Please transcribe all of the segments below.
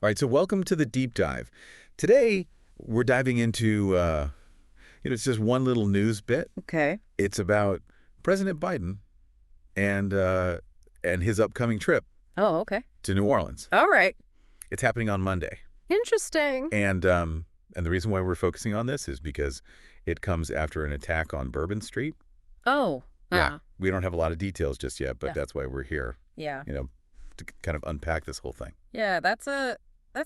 All right, so welcome to the deep dive. Today, we're diving into, it's just one little news bit. Okay. It's about President Biden and his upcoming trip Oh, okay. to New Orleans. All right. It's happening on Monday. Interesting. And the reason why we're focusing on this is because it comes after an attack on Bourbon Street. Oh. Yeah. We don't have a lot of details just yet, but Yeah. that's why we're here, Yeah. to kind of unpack this whole thing. Yeah, that's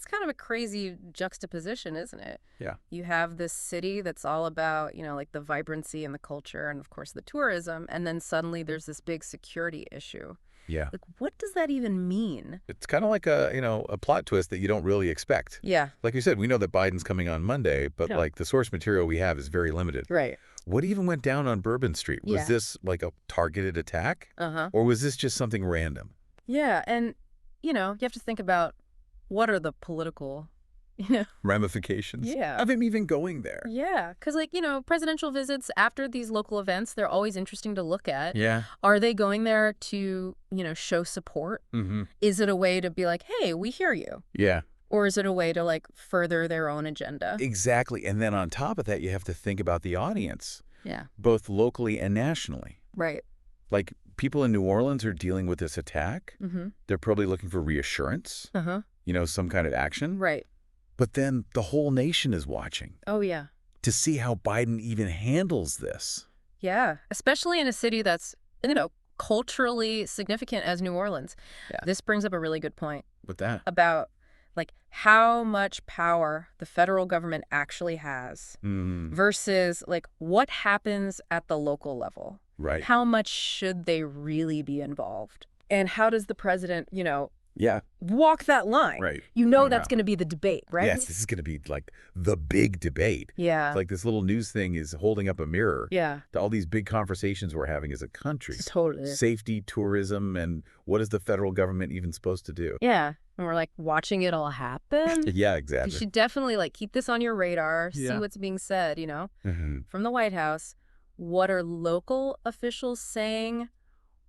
kind of a crazy juxtaposition, isn't it? Yeah. You have this city that's all about, like the vibrancy and the culture and of course the tourism, and then suddenly there's this big security issue. Yeah. Like, what does that even mean? It's kind of like a plot twist that you don't really expect. Yeah. Like you said, we know that Biden's coming on Monday, but Yeah. like the source material we have is very limited. Right. What even went down on Bourbon Street? Was Yeah. this like a targeted attack? Uh-huh. Or was this just something random? Yeah, and you have to think about what are the political, Ramifications? Yeah. Of him even going there? Yeah, because, presidential visits after these local events, they're always interesting to look at. Yeah. Are they going there to, show support? Mm-hmm. Is it a way to be like, hey, we hear you? Yeah. Or is it a way to, further their own agenda? Exactly. And then on top of that, you have to think about the audience, Yeah. both locally and nationally. Right. Like, people in New Orleans are dealing with this attack. Mm-hmm. They're probably looking for reassurance, Uh-huh. some kind of action. Right. But then the whole nation is watching Oh, yeah. to see how Biden even handles this. Yeah. Especially in a city that's, culturally significant as New Orleans. Yeah. This brings up a really good point With that. about how much power the federal government actually has versus what happens at the local level. Right. How much should they really be involved? And how does the president, Yeah. walk that line? Right. That's going to be the debate, right? Yes, this is going to be like the big debate. Yeah. It's like this little news thing is holding up a mirror Yeah. to all these big conversations we're having as a country. Totally. Safety, tourism, and what is the federal government even supposed to do? Yeah. And we're watching it all happen. Yeah, You exactly. should definitely keep this on your radar, see Yeah. what's being said, Mhm. from the White House. What are local officials saying?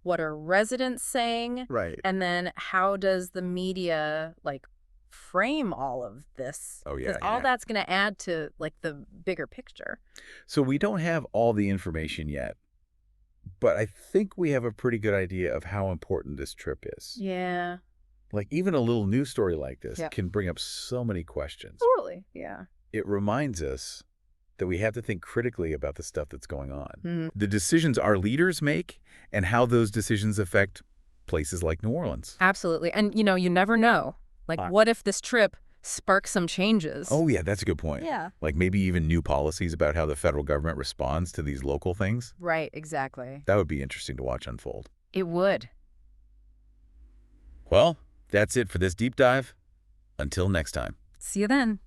What are residents saying? Right. And then how does the media frame all of this? Oh, yeah, Because all yeah. that's going to add to the bigger picture. So we don't have all the information yet, but I think we have a pretty good idea of how important this trip is. Yeah. Like even a little news story like this Yeah. can bring up so many questions. Totally. Yeah. It reminds us that we have to think critically about the stuff that's going on. Mhm. The decisions our leaders make and how those decisions affect places like New Orleans. Absolutely. And, you never know. What if this trip sparks some changes? Oh, yeah, that's a good point. Yeah. Like maybe even new policies about how the federal government responds to these local things. Right. Exactly. That would be interesting to watch unfold. It would. Well, that's it for this deep dive. Until next time. See you then.